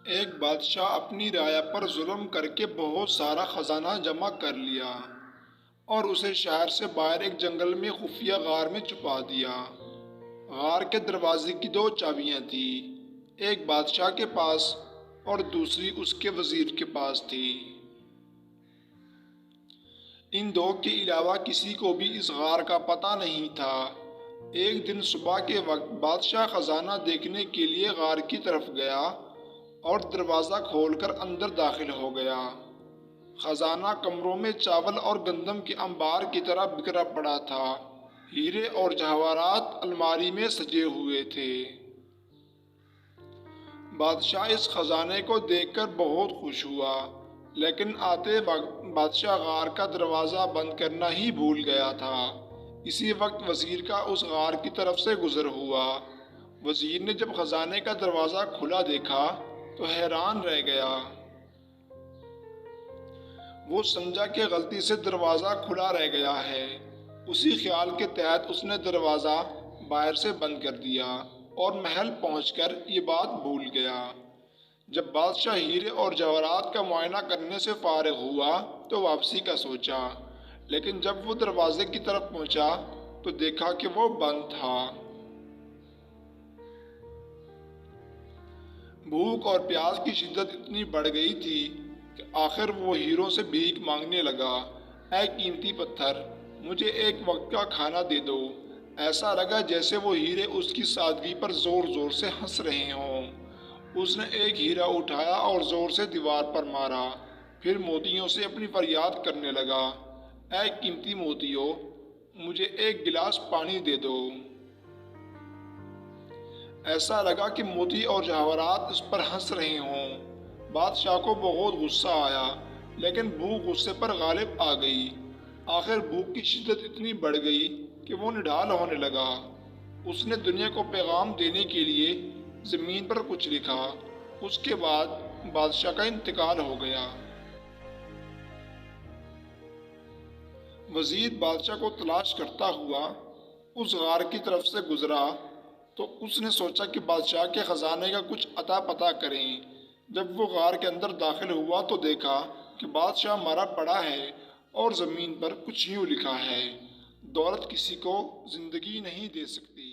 ایک بادشاہ اپنی رعایا پر ظلم کر کے بہت سارا خزانہ جمع کر لیا اور اسے شہر سے باہر ایک جنگل میں خفیہ غار میں چھپا دیا۔ غار کے دروازے کی دو چابیاں تھیں، ایک بادشاہ کے پاس اور دوسری اس کے وزیر کے پاس تھی۔ ان دو کے علاوہ کسی کو بھی اس غار کا پتہ نہیں تھا۔ ایک دن صبح کے وقت بادشاہ خزانہ دیکھنے کے لیے غار کی طرف گیا اور دروازہ کھول کر اندر داخل ہو گیا۔ خزانہ کمروں میں چاول اور گندم کے انبار کی طرح بکھرا پڑا تھا۔ ہیرے اور جواہرات الماری میں سجے ہوئے تھے۔ بادشاہ اس خزانے کو دیکھ کر بہت خوش ہوا، لیکن آتے وقت بادشاہ غار کا دروازہ بند کرنا ہی بھول گیا تھا۔ اسی وقت وزیر کا اس غار کی طرف سے گزر ہوا۔ وزیر نے جب خزانے کا دروازہ کھلا دیکھا تو حیران رہ گیا۔ وہ سمجھا کہ غلطی سے دروازہ کھلا رہ گیا ہے۔ اسی خیال کے تحت اس نے دروازہ باہر سے بند کر دیا اور محل پہنچ کر یہ بات بھول گیا۔ جب بادشاہ ہیرے اور جواہرات کا معائنہ کرنے سے فارغ ہوا تو واپسی کا سوچا، لیکن جب وہ دروازے کی طرف پہنچا تو دیکھا کہ وہ بند تھا۔ بھوک اور پیاس کی شدت اتنی بڑھ گئی تھی کہ آخر وہ ہیروں سے بھیک مانگنے لگا۔ اے قیمتی پتھر، مجھے ایک وقت کا کھانا دے دو۔ ایسا لگا جیسے وہ ہیرے اس کی سادگی پر زور زور سے ہنس رہے ہوں۔ اس نے ایک ہیرا اٹھایا اور زور سے دیوار پر مارا، پھر موتیوں سے اپنی فریاد کرنے لگا، اے قیمتی موتیوں، مجھے ایک گلاس پانی دے دو۔ ایسا لگا کہ موتی اور جواہرات اس پر ہنس رہے ہوں۔ بادشاہ کو بہت غصہ آیا، لیکن بھوک غصے پر غالب آ گئی۔ آخر بھوک کی شدت اتنی بڑھ گئی کہ وہ نڈھال ہونے لگا۔ اس نے دنیا کو پیغام دینے کے لیے زمین پر کچھ لکھا۔ اس کے بعد بادشاہ کا انتقال ہو گیا۔ وزیر بادشاہ کو تلاش کرتا ہوا اس غار کی طرف سے گزرا تو اس نے سوچا کہ بادشاہ کے خزانے کا کچھ اتا پتہ کریں۔ جب وہ غار کے اندر داخل ہوا تو دیکھا کہ بادشاہ مرا پڑا ہے اور زمین پر کچھ یوں لکھا ہے، دولت کسی کو زندگی نہیں دے سکتی۔